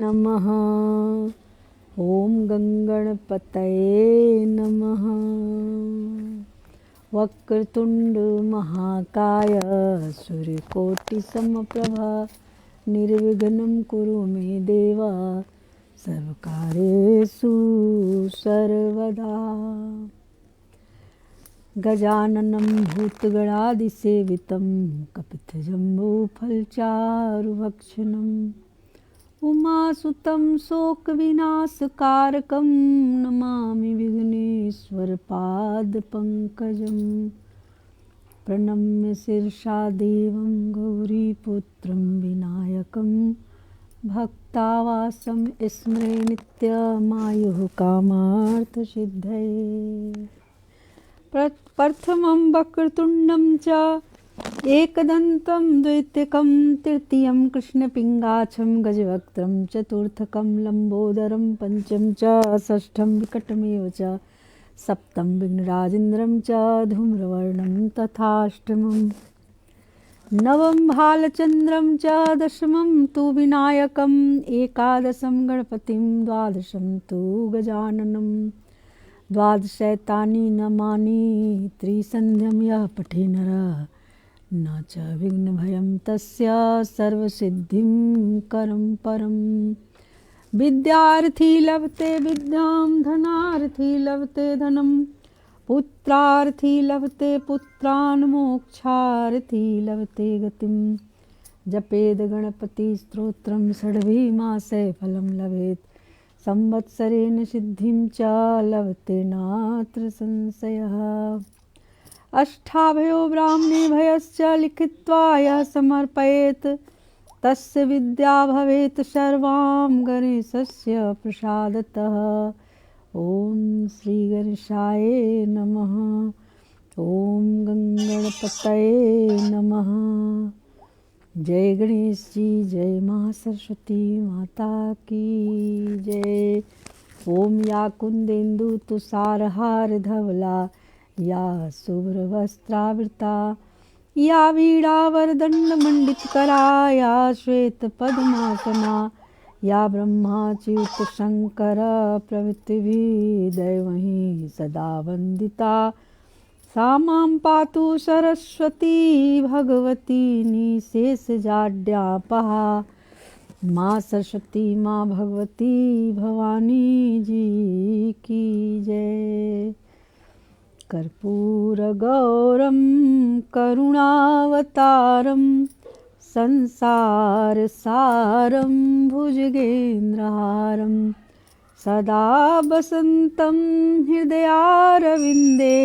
नमः। ॐ गङ्गणपतये नमः। वक्रतुण्ड महाकाय सूर्यकोटिसमप्रभा निर्विघ्नं कुरु मे देव सर्वकार्येषु सर्वदा। गजाननं भूतगणादिसेवितं कपितजम्बूफलचारुभक्षणं उमासुतं शोकविनाशकारकं नमामि विघ्नेश्वरपादपङ्कजं। प्रणम्य शिरसा देवं गौरीपुत्रं विनायकं भक्तावासं स्मरे नित्यमायुः कामार्थसिद्धये। प्रथमं वक्रतुण्डं च एकदन्तं द्वितीयं तृतीयं कृष्णपिङ्गाक्षं गजवक्त्रं चतुर्थकं लम्बोदरं पंचम च षष्ठं विकटमेव च सप्तम विघ्नराजेन्द्रं च धूम्रवर्णं तथाष्टमं नवम भालचन्द्रं च दशमं तु विनायकम् एकादशं गणपतिं द्वादशं तु गजाननं द्वादशैतानि नामानि त्रिसन्ध्यं यः पठे नरः न च विघ्नभयं तस्य सर्वसिद्धिं करं परं। विद्यार्थी लभते विद्यां धनार्थी लभते धनं पुत्रार्थी लभते पुत्रान् मोक्षार्थी लभते गतिं। जपेद गणपति स्तोत्रं षड्भिर्मासे फलं लभेत् संवत्सरेण सिद्धिं च लभते नात्र संशयः। अष्टाभयो ब्राह्मणे भयश्च लिखित्वा यः समर्पयेत् तस्य विद्या भवेत् सर्वां गणेशस्य प्रसादतः। ॐ श्री गणेशाय नमः। ॐ गणपतये नमः। जय गणेश जी, जय महासरस्वती माता की जय। ओम या कुंदेन्दु तुषारहार धवला या शुभ्रवस्त्रावृता या वीणावरदण्डमण्डितकरा या श्वेतपद्मासना या ब्रह्माच्युत शंकर प्रभृतिभिः दैवैः सदा वन्दिता सा मां पातु सरस्वती भगवती निशेषजाड्यापहा। माँ सरस्वती माँ भगवती भवानी जी की जय। कर्पूरगौरं करुणावतारं संसारसारं भुजगेन्द्रहारं सदा वसन्तं हृदयारविन्दे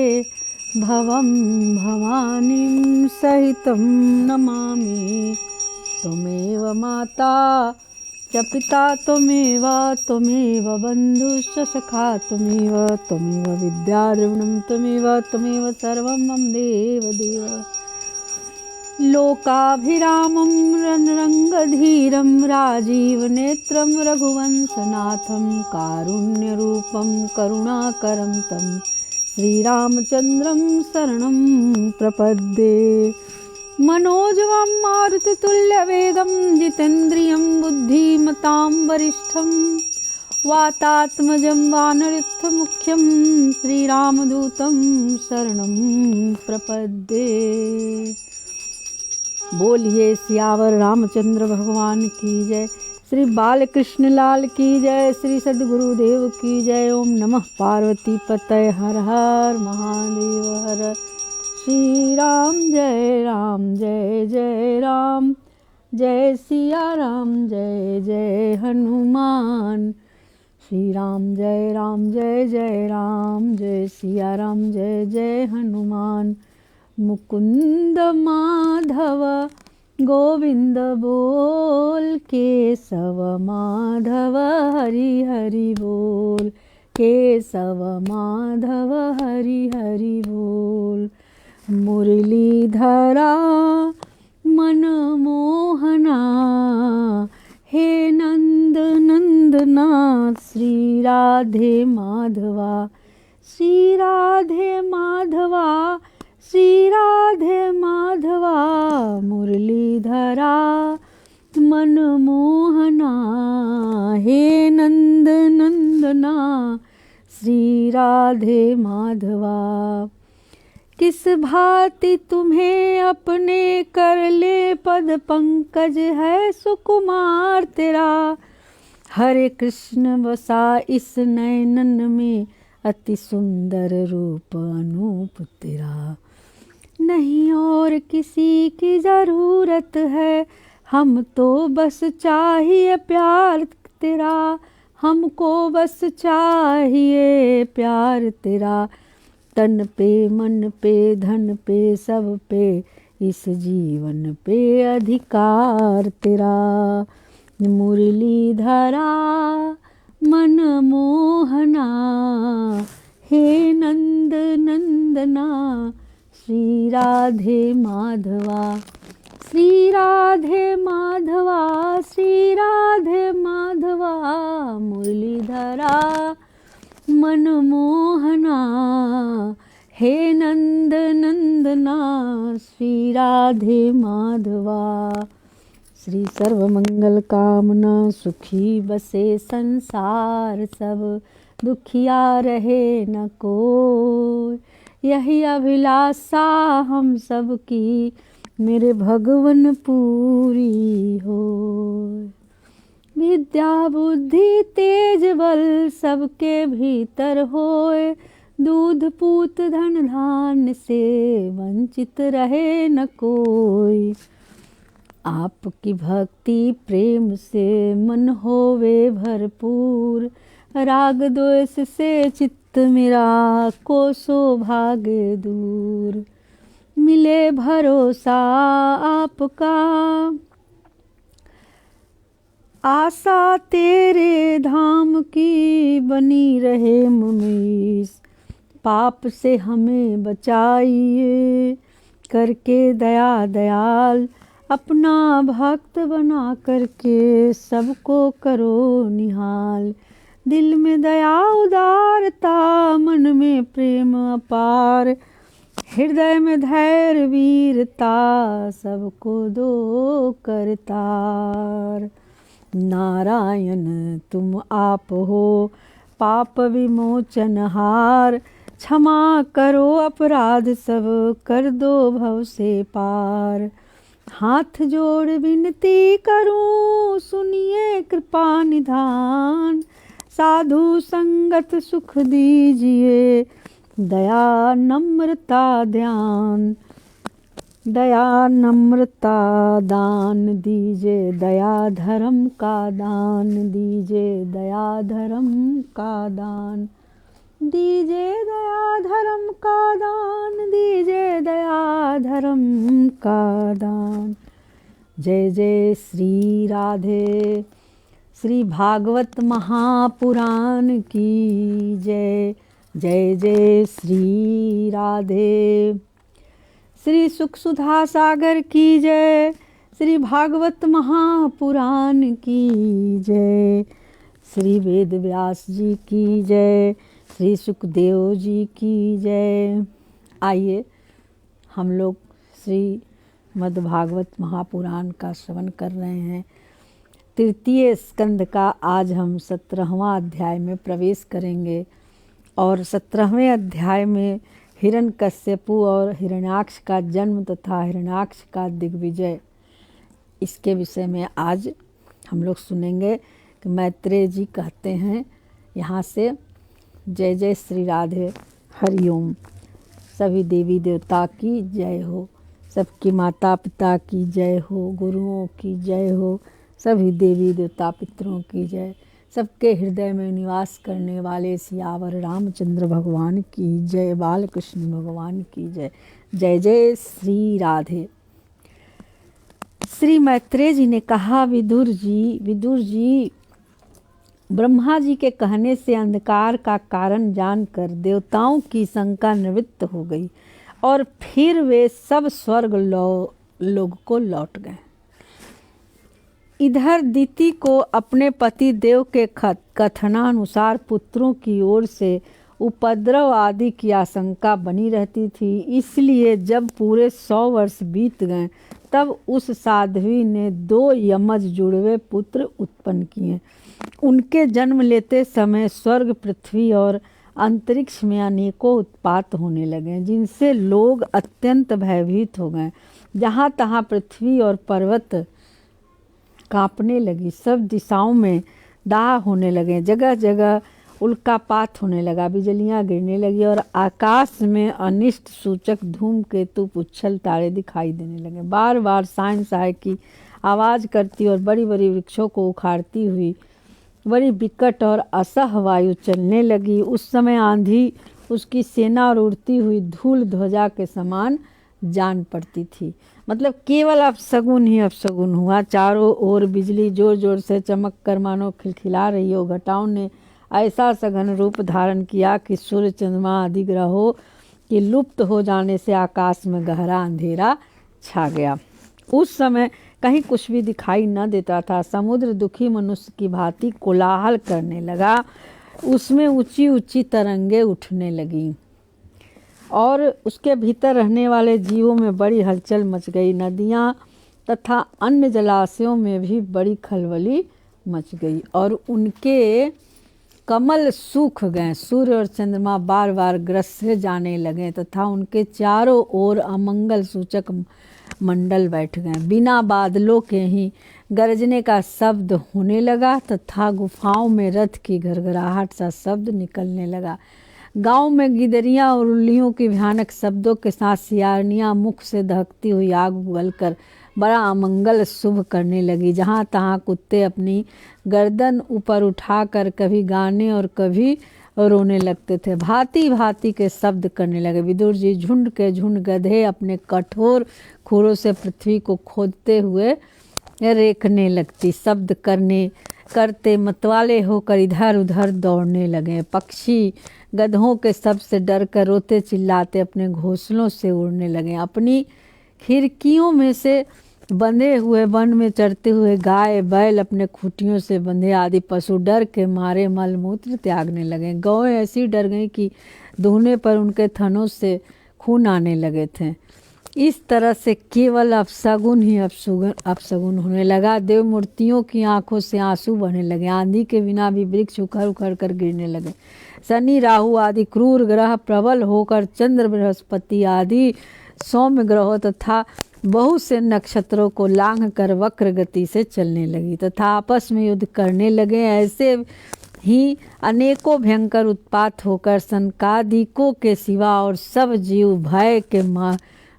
भवं भवानीं सहितं नमामि। त्वमेव माता च पिता त्वमेव बन्धुश्च सखा त्वमेव विद्याद्रविणं त्वमेव सर्वं मम देवदेव। लोकाभिरामं रणरङ्गधीरं राजीवनेत्रं रघुवंशनाथं कारुण्यरूपं करुणाकरं तं श्रीरामचन्द्रं शरणं प्रपद्ये। मनोजवं मारुतितुल्यवेगं जितेन्द्रियं बुद्धिमतां वरिष्ठं वातात्मजं वानरयुथमुख्यं श्रीरामदूतं शरणं प्रपद्ये। बोलिए सियावर रामचंद्र भगवान की जय। श्री बालकृष्ण लाल की जय। श्री सद्गुरुदेव की जय। ओम नमः पार्वती पतये हर हर महादेव हर। श्री राम जय जय राम जय सिया राम जय हनुमान। श्री राम जय जय राम जय सिया राम जय हनुमान। मुकुंद माधव गोविंद बोल केशव माधव हरि हरि बोल केशव माधव हरि हरि बोल। मुरलीधरा मनमोहना हे नंद नंदना श्री राधे माधवा श्री राधे माधवा श्री राधे माधवा। मुरलीधरा मन मोहना, हे नंद नंदना श्री राधे माधवा। किस भांति तुम्हें अपने कर ले पद पंकज, है सुकुमार तेरा। हरे कृष्ण बसा इस नयनन में, अति सुंदर रूप अनूप तेरा। नहीं और किसी की जरूरत है, हम तो बस चाहिए प्यार तेरा। हमको बस चाहिए प्यार तेरा। तन पे मन पे धन पे सब पे, इस जीवन पे अधिकार तेरा। मुरली धरा मन मोहना, हे नंद नंदना श्री राधे माधवा। श्री राधे माधवा, श्री राधे माधवा, मुरली धरा मन मोहना, हे नंद नंदना श्री राधे माधवा। श्री सर्वमंगल कामना, सुखी बसे संसार सब, दुखिया रहे न कोई। यही अभिलाषा हम सब की, मेरे भगवन पूरी हो। विद्या बुद्धि तेज बल सबके भीतर होए, दूध पूत धन धान्य से वंचित रहे न कोई। आपकी भक्ति प्रेम से मन होवे भरपूर, राग द्वेष से चित्त मेरा कोसों भागे दूर। मिले भरोसा आपका, आशा तेरे धाम की बनी रहे मनीष। पाप से हमें बचाइए, करके दया दयाल, अपना भक्त बना करके सबको करो निहाल। दिल में दया उदारता, मन में प्रेम अपार, हृदय में धैर्य वीरता, सबको दो करतार। नारायण तुम आप हो, पाप विमोचन हार। क्षमा करो अपराध सब, कर दो भव से पार। हाथ जोड़ विनती करूं, सुनिए कृपा निधान। साधु संगत सुख दीजिए, दया नम्रता ध्यान। दया नम्रता दान दीजिए, दया धर्म का दान दीजिए। दया धर्म का दान दीजिए, दया धर्म का दान दीजिए। दया धर्म का दान। जय जय श्री राधे। श्री भागवत महापुराण की जय। जय जय श्री राधे। श्री सुख सुधा सागर की जय। श्री भागवत महापुराण की जय। श्री वेद व्यास जी की जय। श्री सुखदेव जी की जय। आइए हम लोग श्री मद्भागवत महापुराण का श्रवण कर रहे हैं। तृतीय स्कंद का आज हम 17वां अध्याय में प्रवेश करेंगे और 17वें अध्याय में हिरण्यकश्यपु और हिरण्याक्ष का जन्म तथा हिरण्याक्ष का दिग्विजय, इसके विषय में आज हम लोग सुनेंगे कि मैत्रेय जी कहते हैं यहाँ से, जय जय श्री राधे, हरिओम। सभी देवी देवता की जय हो, सबकी माता पिता की जय हो, गुरुओं की जय हो, सभी देवी देवता पितरों की जय। सबके हृदय में निवास करने वाले सियावर रामचंद्र भगवान की जय, बाल कृष्ण भगवान की जय। जय जय श्री राधे। श्री मैत्रेय जी ने कहा, विदुर जी, ब्रह्मा जी के कहने से अंधकार का कारण जानकर देवताओं की शंका निवृत्त हो गई और फिर वे सब स्वर्ग लोक को लौट गए। इधर दिति को अपने पति देव के कथनानुसार पुत्रों की ओर से उपद्रव आदि की आशंका बनी रहती थी। इसलिए जब पूरे 100 वर्ष बीत गए तब उस साध्वी ने 2 यमज जुड़वे पुत्र उत्पन्न किए। उनके जन्म लेते समय स्वर्ग, पृथ्वी और अंतरिक्ष में अनेकों उत्पात होने लगे, जिनसे लोग अत्यंत भयभीत हो गए। जहाँ तहाँ पृथ्वी और पर्वत कांपने लगी, सब दिशाओं में दाह होने लगे, जगह जगह उल्कापात होने लगा, बिजलियां गिरने लगी और आकाश में अनिष्ट सूचक धूमकेतु, पुच्छल तारे दिखाई देने लगे। बार बार साय की आवाज़ करती और बड़ी बड़ी वृक्षों को उखाड़ती हुई बड़ी विकट और असह वायु चलने लगी। उस समय आंधी उसकी सेना और उड़ती हुई धूल ध्वजा के समान जान पड़ती थी। मतलब केवल अपशगुन ही अपशगुन हुआ। चारों ओर बिजली जोर जोर से चमक कर मानो खिलखिला रही हो। घटाओं ने ऐसा सघन रूप धारण किया कि सूर्य, चंद्रमा आदि ग्रहों के लुप्त हो जाने से आकाश में गहरा अंधेरा छा गया। उस समय कहीं कुछ भी दिखाई न देता था। समुद्र दुखी मनुष्य की भांति कोलाहल करने लगा, उसमें ऊंची ऊंची तरंगे उठने लगीं और उसके भीतर रहने वाले जीवों में बड़ी हलचल मच गई। नदियाँ तथा अन्य जलाशयों में भी बड़ी खलबली मच गई और उनके कमल सूख गए। सूर्य और चंद्रमा बार बार ग्रस्त जाने लगे तथा उनके चारों ओर अमंगल सूचक मंडल बैठ गए। बिना बादलों के ही गरजने का शब्द होने लगा तथा गुफाओं में रथ की घरघराहट सा शब्द निकलने लगा। गांव में गिदरियां और उल्लियों की भयानक शब्दों के साथ सियारनियां मुख से दहकती हुई आग उगलकर बड़ा अमंगल शुभ करने लगी। जहाँ तहाँ कुत्ते अपनी गर्दन ऊपर उठाकर कभी गाने और कभी रोने लगते थे। भांति भांति के शब्द करने लगे। विदुर जी झुंड के झुंड गधे अपने कठोर खुरों से पृथ्वी को खोदते हुए रेखने लगती। शब्द करते मतवाले होकर इधर उधर दौड़ने लगे। पक्षी गधों के शब्द से डर कर रोते चिल्लाते अपने घोंसलों से उड़ने लगे। अपनी खिड़कियों में से बंधे हुए वन में चरते हुए गाय, बैल, अपने खूंटियों से बंधे आदि पशु डर के मारे मलमूत्र त्यागने लगे। गौएं ऐसी डर गईं कि दूहने पर उनके थनों से खून आने लगे थे। इस तरह से केवल अपशगुन ही अपशगुन होने लगा। देव मूर्तियों की आंखों से आंसू बहने लगे। आंधी के बिना भी वृक्ष उखड़ उखड़ कर गिरने लगे। शनि, राहु आदि क्रूर ग्रह प्रबल होकर चंद्र, बृहस्पति आदि सौम्य ग्रहों तथा बहुत से नक्षत्रों को लांघ कर वक्र गति से चलने लगी तथा आपस में युद्ध करने लगे। ऐसे ही अनेकों भयंकर उत्पात होकर सनकादिकों के सिवा और सब जीव भय के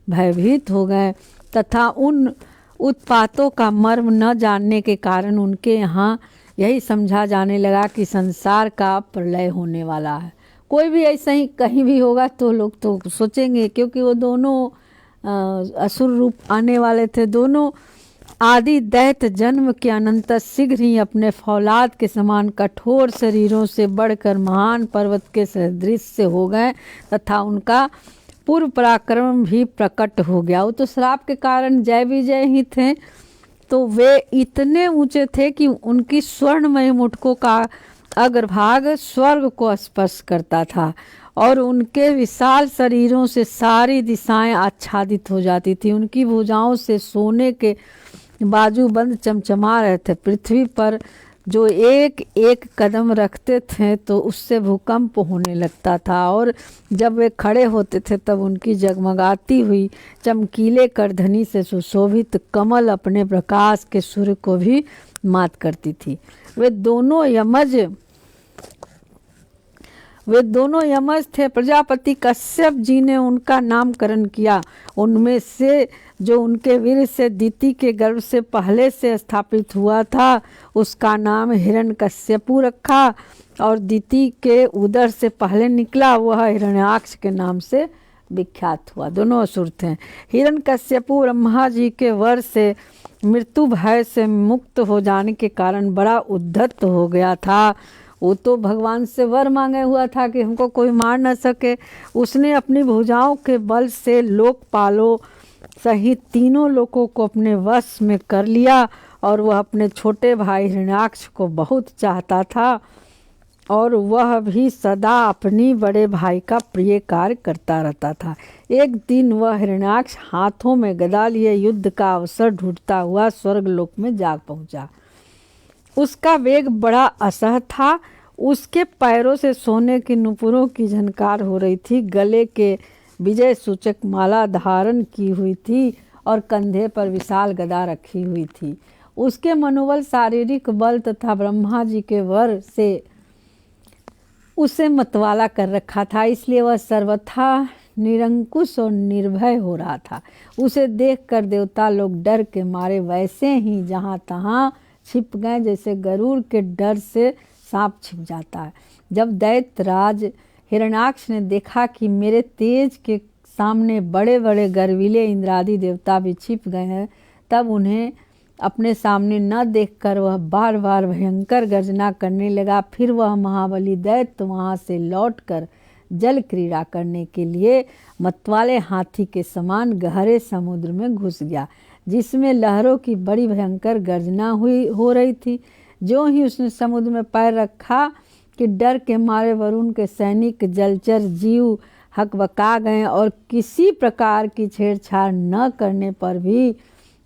भयभीत हो गए तथा उन उत्पातों का मर्म न जानने के कारण उनके यहाँ यही समझा जाने लगा कि संसार का प्रलय होने वाला है। कोई भी ऐसा ही कहीं भी होगा तो लोग तो सोचेंगे, क्योंकि वो दोनों असुर रूप आने वाले थे। दोनों आदि दैत्य जन्म के अनंतर शीघ्र ही अपने फौलाद के समान कठोर शरीरों से बढ़कर महान पर्वत के सदृश से हो गए तथा उनका पूर्व पराक्रम भी प्रकट हो गया। वो तो श्राप के कारण जय विजय ही थे, तो वे इतने ऊंचे थे कि उनकी स्वर्णमय मुटकों का अग्रभाग स्वर्ग को स्पर्श करता था और उनके विशाल शरीरों से सारी दिशाएं आच्छादित हो जाती थी। उनकी भुजाओं से सोने के बाजूबंद चमचमा रहे थे। पृथ्वी पर जो एक एक कदम रखते थे तो उससे भूकंप होने लगता था और जब वे खड़े होते थे तब उनकी जगमगाती हुई चमकीले करधनी से सुशोभित कमल अपने प्रकाश के सूर्य को भी मात करती थी। वे दोनों यमज थे। प्रजापति कश्यप जी ने उनका नामकरण किया। उनमें से जो उनके वीर से दिति के गर्भ से पहले से स्थापित हुआ था उसका नाम हिरण्यकश्यपु रखा और दिति के उदर से पहले निकला वह हिरण्याक्ष के नाम से विख्यात हुआ। दोनों असुर थे। हिरण्यकश्यपु ब्रह्मा जी के वर से मृत्यु भय से मुक्त हो जाने के कारण बड़ा उद्धत हो गया था। वो तो भगवान से वर मांगे हुआ था कि हमको कोई मार न सके। उसने अपनी भुजाओं के बल से लोकपालों सहित तीनों लोगों को अपने वश में कर लिया और वह अपने छोटे भाई हिरण्याक्ष को बहुत चाहता था। और वह भी सदा अपनी बड़े भाई का प्रिय कार्य करता रहता था। एक दिन वह हिरण्याक्ष हाथों में गदा लिए युद्ध का अवसर ढूंढता हुआ स्वर्गलोक में जा पहुंचा। उसका वेग बड़ा असह था। उसके पैरों से सोने की नुपुरों की झनकार हो रही थी। गले के विजय सूचक माला धारण की हुई थी और कंधे पर विशाल गदा रखी हुई थी। उसके मनोबल, शारीरिक बल तथा ब्रह्मा जी के वर से उसे मतवाला कर रखा था, इसलिए वह सर्वथा निरंकुश और निर्भय हो रहा था। उसे देखकर देवता लोग डर के मारे वैसे ही जहाँ तहाँ छिप गए, जैसे गरुड़ के डर से सांप छिप जाता है। जब दैत्यराज हिरण्याक्ष ने देखा कि मेरे तेज के सामने बड़े बड़े गर्वीले इंद्रादि देवता भी छिप गए हैं, तब उन्हें अपने सामने न देखकर वह बार बार भयंकर गर्जना करने लगा। फिर वह महाबली दैत्य वहाँ से लौटकर जल क्रीड़ा करने के लिए मतवाले हाथी के समान गहरे समुद्र में घुस गया, जिसमें लहरों की बड़ी भयंकर गर्जना हो रही थी। जो ही उसने समुद्र में पैर रखा कि डर के मारे वरुण के सैनिक जलचर जीव हकबका गए और किसी प्रकार की छेड़छाड़ न करने पर भी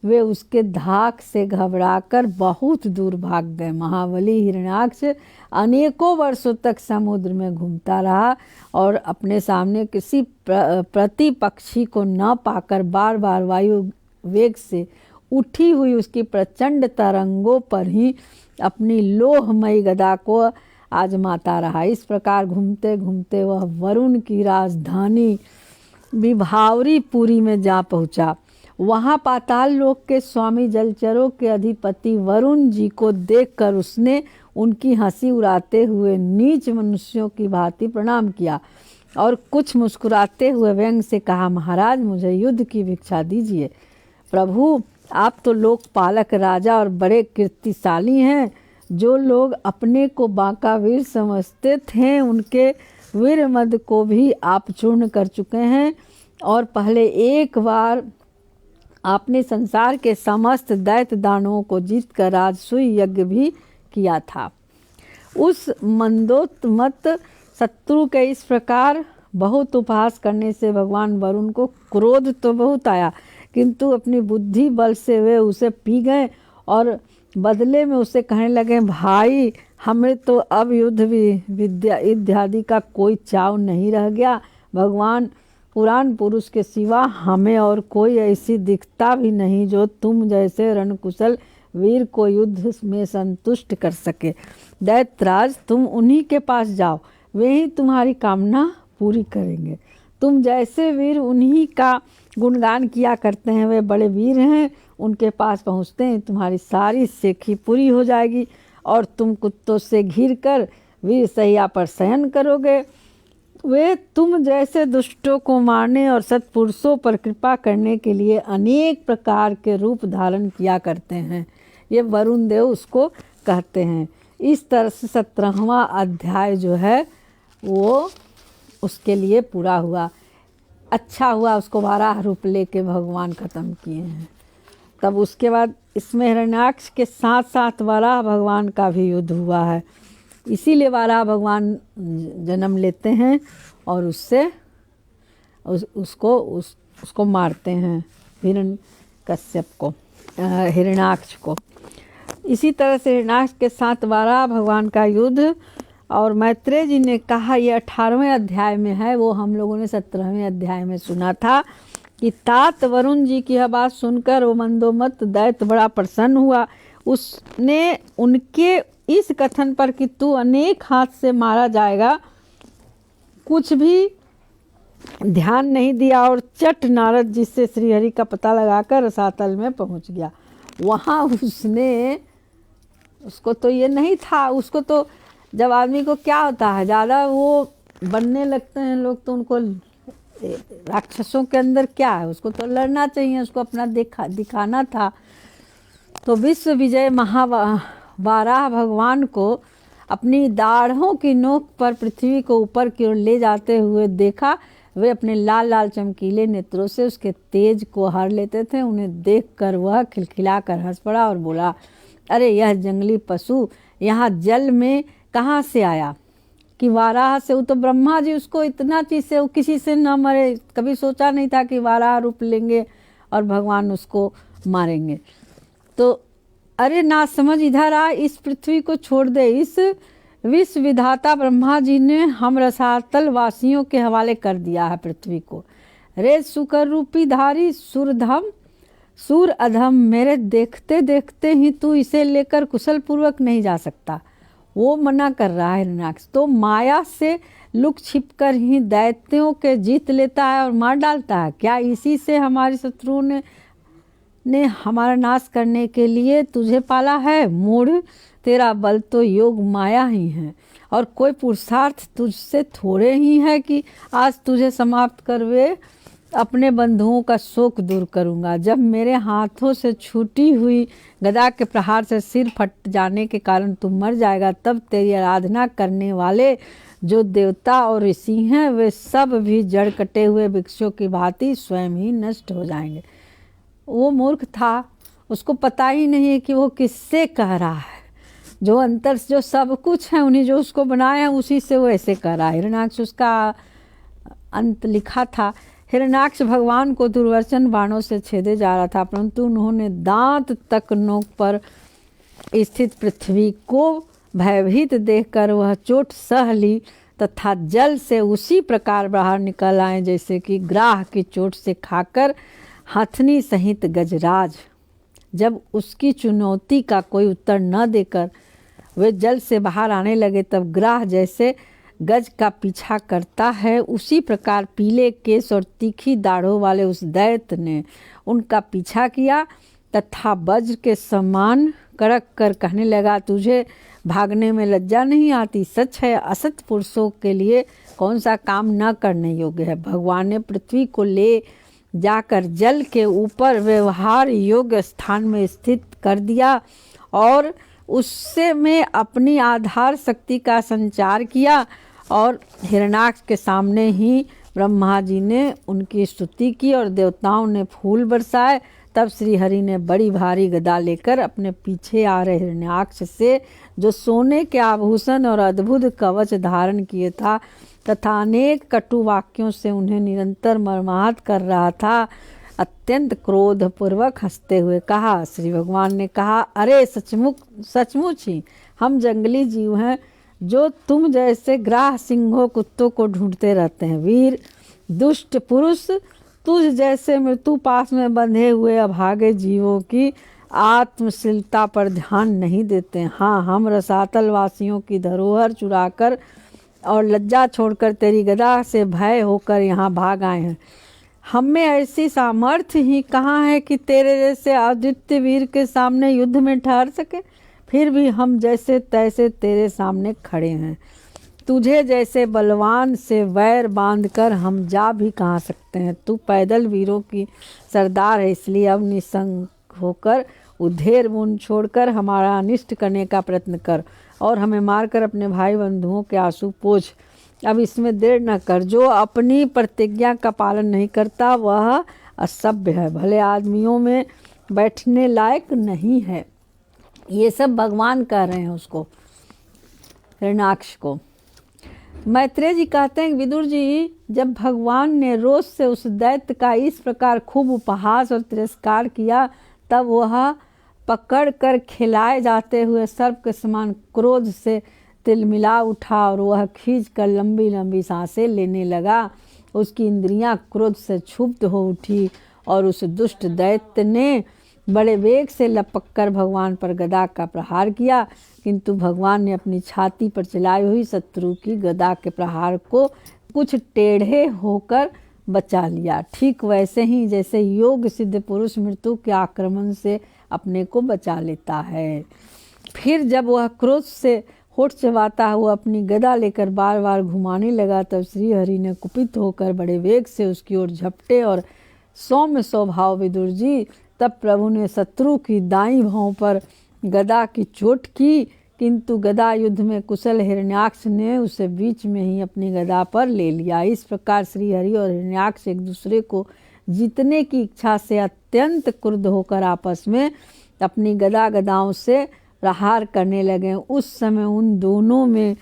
वे उसके धाक से घबराकर बहुत दूर भाग गए। महाबली हिरण्याक्ष अनेकों वर्षों तक समुद्र में घूमता रहा और अपने सामने किसी प्रतिपक्षी को न पाकर बार बार वायु वेग से उठी हुई उसकी प्रचंड तरंगों पर ही अपनी लोहमयी गदा को आजमाता रहा। इस प्रकार घूमते घूमते वह वरुण की राजधानी विभावरीपुरी में जा पहुंचा। वहां पाताल लोक के स्वामी जलचरों के अधिपति वरुण जी को देखकर उसने उनकी हंसी उड़ाते हुए नीच मनुष्यों की भांति प्रणाम किया और कुछ मुस्कुराते हुए व्यंग से कहा, महाराज मुझे युद्ध की भिक्षा दीजिए। प्रभु, आप तो लोकपालक राजा और बड़े कीर्तिशाली हैं। जो लोग अपने को बांका वीर समझते थे, उनके वीर मद को भी आप चूर्ण कर चुके हैं और पहले एक बार आपने संसार के समस्त दैत्य दानवों को जीतकर राजसूय यज्ञ भी किया था। उस मंदोत्मत शत्रु के इस प्रकार बहुत उपहास करने से भगवान वरुण को क्रोध तो बहुत आया, किंतु अपनी बुद्धि बल से वे उसे पी गए और बदले में उसे कहने लगे, भाई हमें तो अब युद्ध विद्या इत्यादि का कोई चाव नहीं रह गया। भगवान पुराण पुरुष के सिवा हमें और कोई ऐसी दिखता भी नहीं जो तुम जैसे रणकुशल वीर को युद्ध में संतुष्ट कर सके। दैत्यराज, तुम उन्हीं के पास जाओ, वे ही तुम्हारी कामना पूरी करेंगे। तुम जैसे वीर उन्हीं का गुणगान किया करते हैं, वे बड़े वीर हैं। उनके पास पहुँचते हैं तुम्हारी सारी सेखी पूरी हो जाएगी और तुम कुत्तों से घिर कर वीर सैया पर शयन करोगे। वे तुम जैसे दुष्टों को मारने और सत्पुरुषों पर कृपा करने के लिए अनेक प्रकार के रूप धारण किया करते हैं। ये वरुण देव उसको कहते हैं। इस तरह से 17वां अध्याय जो है वो उसके लिए पूरा हुआ। अच्छा हुआ उसको 12 रूप लेके भगवान ख़त्म किए हैं। तब उसके बाद इसमें हिरण्याक्ष के साथ साथ वराह भगवान का भी युद्ध हुआ है। इसीलिए वराह भगवान जन्म लेते हैं और उससे उसको मारते हैं, हिरण्यकश्यप को, हिरण्याक्ष को। इसी तरह से हिरण्याक्ष के साथ वराह भगवान का युद्ध। और मैत्रेय जी ने कहा, ये 18वें अध्याय में है, वो हम लोगों ने 17वें अध्याय में सुना था कि तात वरुण जी की यह बात सुनकर वो मंदोमत दैत्य बड़ा प्रसन्न हुआ। उसने उनके इस कथन पर कि तू अनेक हाथ से मारा जाएगा कुछ भी ध्यान नहीं दिया और चट नारद जी से श्रीहरि का पता लगाकर रसातल में पहुंच गया। वहाँ उसको तो ये नहीं था, उसको तो जब आदमी को क्या होता है, ज़्यादा वो बनने लगते हैं लोग तो उनको राक्षसों के अंदर क्या है, उसको तो लड़ना चाहिए, उसको अपना दिखाना था। तो विश्व विजय महावाराह भगवान को अपनी दाढ़ों की नोक पर पृथ्वी को ऊपर की ओर ले जाते हुए देखा। वे अपने लाल लाल चमकीले नेत्रों से उसके तेज को हर लेते थे। उन्हें देखकर वह खिलखिलाकर हंस पड़ा और बोला, अरे यह जंगली पशु यहाँ जल में कहाँ से आया? कि वाराह से, वो तो ब्रह्मा जी उसको इतना चीज से, वो किसी से न मरे, कभी सोचा नहीं था कि वाराह रूप लेंगे और भगवान उसको मारेंगे। तो अरे ना समझ इधर आ, इस पृथ्वी को छोड़ दे। इस विश्व विधाता ब्रह्मा जी ने हम रसातल वासियों के हवाले कर दिया है पृथ्वी को। रे सुकर रूपी धारी सुरधम सूर अधम, मेरे देखते देखते ही तू इसे लेकर कुशल पूर्वक नहीं जा सकता। वो मना कर रहा है हिरण्याक्ष। तो माया से लुक छिप कर ही दैत्यों के जीत लेता है और मार डालता है। क्या इसी से हमारे शत्रु ने हमारा नाश करने के लिए तुझे पाला है? मूढ़, तेरा बल तो योग माया ही है और कोई पुरुषार्थ तुझसे थोड़े ही है कि आज तुझे समाप्त कर वे अपने बंधुओं का शोक दूर करूंगा। जब मेरे हाथों से छूटी हुई गदा के प्रहार से सिर फट जाने के कारण तू मर जाएगा, तब तेरी आराधना करने वाले जो देवता और ऋषि हैं वे सब भी जड़ कटे हुए वृक्षों की भांति स्वयं ही नष्ट हो जाएंगे। वो मूर्ख था, उसको पता ही नहीं है कि वो किससे कह रहा है। जो अंतर जो सब कुछ है, उन्हीं जो उसको बनाया है उसी से वो ऐसे कह रहा है। हिरण्याक्ष उसका अंत लिखा था। हिरण्याक्ष भगवान को दुर्वचन बाणों से छेदे जा रहा था, परंतु उन्होंने दांत तक नोक पर स्थित पृथ्वी को भयभीत देखकर वह चोट सह ली तथा जल से उसी प्रकार बाहर निकल आए जैसे कि ग्राह की चोट से खाकर हथनी सहित गजराज। जब उसकी चुनौती का कोई उत्तर न देकर वे जल से बाहर आने लगे, तब ग्राह जैसे गज का पीछा करता है उसी प्रकार पीले केस और तीखी दाढ़ों वाले उस दैत्य ने उनका पीछा किया तथा वज्र के समान कड़क कर कहने लगा, तुझे भागने में लज्जा नहीं आती? सच है, असत पुरुषों के लिए कौन सा काम न करने योग्य है। भगवान ने पृथ्वी को ले जाकर जल के ऊपर व्यवहार योग्य स्थान में स्थित कर दिया और उससे में अपनी आधार शक्ति का संचार किया और हिरण्याक्ष के सामने ही ब्रह्मा जी ने उनकी स्तुति की और देवताओं ने फूल बरसाए। तब श्री हरि ने बड़ी भारी गदा लेकर अपने पीछे आ रहे हिरण्याक्ष से, जो सोने के आभूषण और अद्भुत कवच धारण किए था तथा अनेक कटु वाक्यों से उन्हें निरंतर मर्माहत कर रहा था, अत्यंत क्रोधपूर्वक हंसते हुए कहा। श्री भगवान ने कहा, अरे सचमुच ही हम जंगली जीव हैं जो तुम जैसे ग्राह सिंहों कुत्तों को ढूंढते रहते हैं। वीर दुष्ट पुरुष तुझ जैसे मृत्यु पास में बंधे हुए अभागे जीवों की आत्मशीलता पर ध्यान नहीं देते। हाँ, हम रसातल वासियों की धरोहर चुराकर और लज्जा छोड़कर तेरी गदा से भय होकर यहाँ भाग आए हैं। हम में ऐसी सामर्थ्य ही कहाँ है कि तेरे जैसे आदित्य वीर के सामने युद्ध में ठहर सके। फिर भी हम जैसे तैसे तेरे सामने खड़े हैं। तुझे जैसे बलवान से वैर बांधकर हम जा भी कहाँ सकते हैं। तू पैदल वीरों की सरदार है, इसलिए अब निसंग होकर उधेर मुंह छोड़कर हमारा अनिष्ट करने का प्रयत्न कर और हमें मारकर अपने भाई बंधुओं के आंसू पोंछ। अब इसमें देर न कर। जो अपनी प्रतिज्ञा का पालन नहीं करता वह असभ्य है, भले आदमियों में बैठने लायक नहीं है। ये सब भगवान कह रहे हैं उसको, हिरण्याक्ष को। मैत्रेय जी कहते हैं कि विदुर जी, जब भगवान ने रोष से उस दैत्य का इस प्रकार खूब उपहास और तिरस्कार किया, तब वह पकड़ कर खिलाए जाते हुए सर्प के समान क्रोध से तिलमिला उठा और वह खींच कर लंबी लंबी सांसें लेने लगा। उसकी इंद्रियां क्रोध से क्षुब्ध हो उठी और उस दुष्ट दैत्य ने बड़े वेग से लपक कर भगवान पर गदा का प्रहार किया, किंतु भगवान ने अपनी छाती पर चलाई हुई शत्रु की गदा के प्रहार को कुछ टेढ़े होकर बचा लिया। ठीक वैसे ही जैसे योग सिद्ध पुरुष मृत्यु के आक्रमण से अपने को बचा लेता है। फिर जब वह क्रोध से होठ चबाता हुआ अपनी गदा लेकर बार बार घुमाने लगा, तब श्री हरि ने कुपित होकर बड़े वेग से उसकी ओर झपटे और सौम्य स्वभाव विदुर जी, तब प्रभु ने शत्रु की दाईं भौं पर गदा की चोट की, किंतु गदा युद्ध में कुशल हिरण्याक्ष ने उसे बीच में ही अपनी गदा पर ले लिया। इस प्रकार श्री हरि और हिरण्याक्ष एक दूसरे को जीतने की इच्छा से अत्यंत क्रुद्ध होकर आपस में अपनी गदाओं से प्रहार करने लगे। उस समय उन दोनों में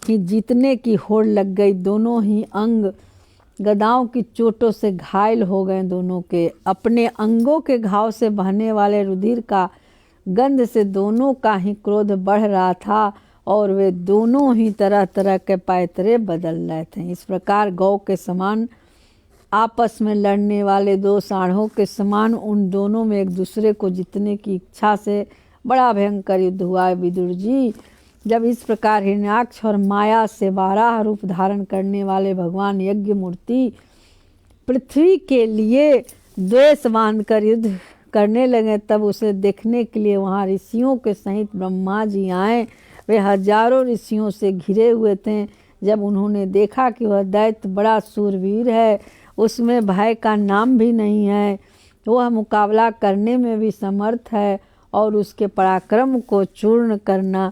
ही जीतने की होड़ लग गई। दोनों ही अंग गदाओं की चोटों से घायल हो गए। दोनों के अपने अंगों के घाव से बहने वाले रुधिर का गंध से दोनों का ही क्रोध बढ़ रहा था और वे दोनों ही तरह तरह के पैतरे बदल रहे थे। इस प्रकार गौ के समान आपस में लड़ने वाले दो सांडों के समान उन दोनों में एक दूसरे को जीतने की इच्छा से बड़ा भयंकर युद्ध हुआ। विदुर जी, जब इस प्रकार हिरण्याक्ष और माया से 12 रूप धारण करने वाले भगवान यज्ञ मूर्ति पृथ्वी के लिए द्वेष बांधकर युद्ध करने लगे, तब उसे देखने के लिए वहाँ ऋषियों के सहित ब्रह्मा जी आए। वे हजारों ऋषियों से घिरे हुए थे। जब उन्होंने देखा कि वह दैत्य बड़ा सूरवीर है, उसमें भय का नाम भी नहीं है, वह मुकाबला करने में भी समर्थ है और उसके पराक्रम को चूर्ण करना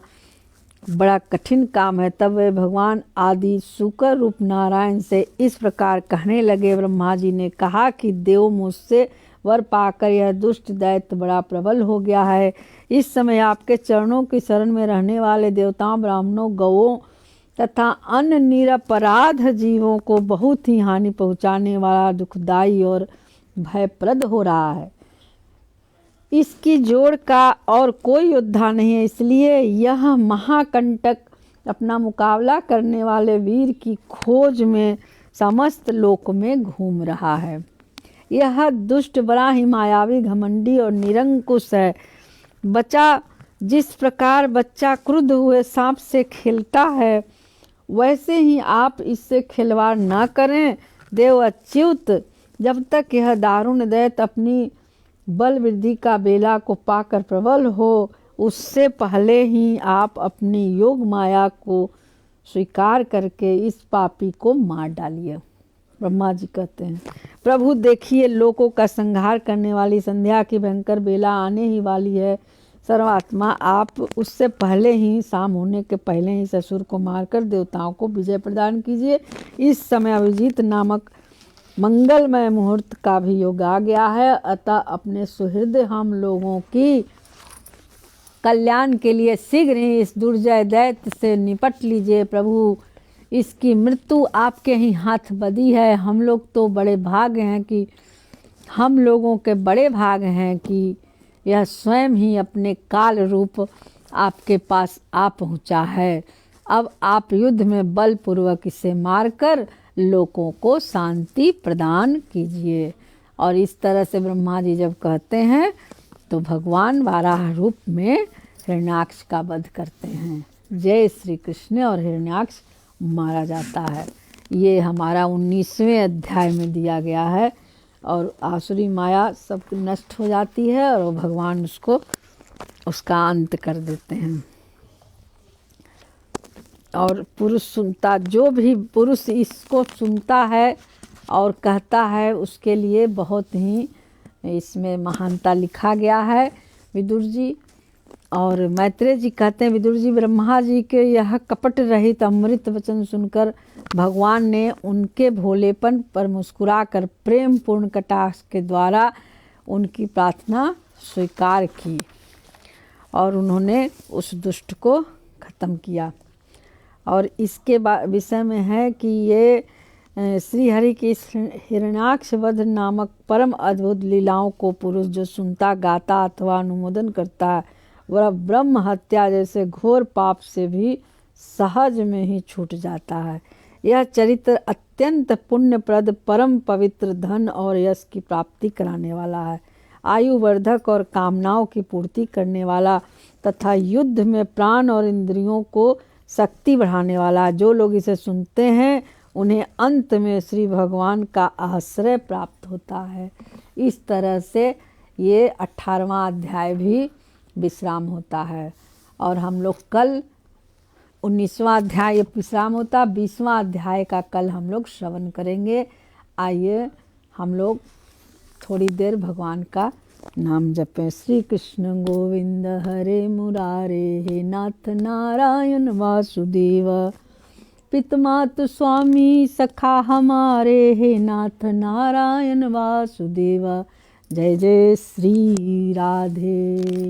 बड़ा कठिन काम है, तब वे भगवान आदि शुक्र रूप नारायण से इस प्रकार कहने लगे। ब्रह्मा जी ने कहा कि देव, मुझसे वर पाकर यह दुष्ट दैत्य बड़ा प्रबल हो गया है। इस समय आपके चरणों की शरण में रहने वाले देवताओं, ब्राह्मणों, गौओं तथा अन्य निरपराध जीवों को बहुत ही हानि पहुंचाने वाला दुखदाई और भयप्रद हो रहा है। इसकी जोड़ का और कोई योद्धा नहीं है, इसलिए यह महाकंटक अपना मुकाबला करने वाले वीर की खोज में समस्त लोक में घूम रहा है। यह दुष्ट बड़ा ही मायावी, घमंडी और निरंकुश है। जिस प्रकार बच्चा क्रुद्ध हुए सांप से खेलता है, वैसे ही आप इससे खिलवाड़ न करें। देव अच्युत, जब तक यह दारुण दैत्य अपनी बल वृद्धि का बेला को पाकर प्रबल हो, उससे पहले ही आप अपनी योग माया को स्वीकार करके इस पापी को मार डालिए। ब्रह्मा जी कहते हैं, प्रभु देखिए, लोकों का संहार करने वाली संध्या की भयंकर बेला आने ही वाली है। सर्वात्मा, आप उससे पहले ही, शाम होने के पहले ही ससुर को मारकर देवताओं को विजय प्रदान कीजिए। इस समय अभिजीत नामक मंगलमय मुहूर्त का भी योग आ गया है, अतः अपने सुहृद हम लोगों की कल्याण के लिए शीघ्र ही इस दुर्जय दैत्य से निपट लीजिए। प्रभु, इसकी मृत्यु आपके ही हाथ बदी है। हम लोग तो बड़े भाग हैं कि हम लोगों के बड़े भाग हैं कि यह स्वयं ही अपने काल रूप आपके पास आ पहुंचा है। अब आप युद्ध में बलपूर्वक इसे मारकर लोगों को शांति प्रदान कीजिए। और इस तरह से ब्रह्मा जी जब कहते हैं तो भगवान वाराह रूप में हिरण्याक्ष का वध करते हैं। जय श्री कृष्ण। और हिरण्याक्ष मारा जाता है। ये हमारा 19वें अध्याय में दिया गया है। और आसुरी माया सब नष्ट हो जाती है और भगवान उसका अंत कर देते हैं। और पुरुष सुनता, जो भी पुरुष इसको सुनता है और कहता है, उसके लिए बहुत ही इसमें महानता लिखा गया है। विदुर जी और मैत्रेय जी कहते हैं, विदुर जी, ब्रह्मा जी के यह कपट रहित अमृत वचन सुनकर भगवान ने उनके भोलेपन पर मुस्कुराकर प्रेम पूर्ण कटाक्ष के द्वारा उनकी प्रार्थना स्वीकार की और उन्होंने उस दुष्ट को खत्म किया। और इसके विषय में है कि ये श्री हरि की हिरण्याक्ष वध नामक परम अद्भुत लीलाओं को पुरुष जो सुनता, गाता अथवा अनुमोदन करता है, वह ब्रह्म हत्या जैसे घोर पाप से भी सहज में ही छूट जाता है। यह चरित्र अत्यंत पुण्यप्रद, परम पवित्र, धन और यश की प्राप्ति कराने वाला है, आयुवर्धक और कामनाओं की पूर्ति करने वाला तथा युद्ध में प्राण और इंद्रियों को शक्ति बढ़ाने वाला। जो लोग इसे सुनते हैं उन्हें अंत में श्री भगवान का आश्रय प्राप्त होता है। इस तरह से ये 18वां अध्याय भी विश्राम होता है। और हम लोग कल 19वां अध्याय विश्राम होता, 20वां अध्याय का कल हम लोग श्रवण करेंगे। आइए हम लोग थोड़ी देर भगवान का नाम जपें। श्री कृष्ण गोविंद हरे मुरारे, हे नाथ नारायण वासुदेव, पितमात स्वामी सखा हमारे, हे नाथ नारायण वासुदेव। जय जय श्री राधे।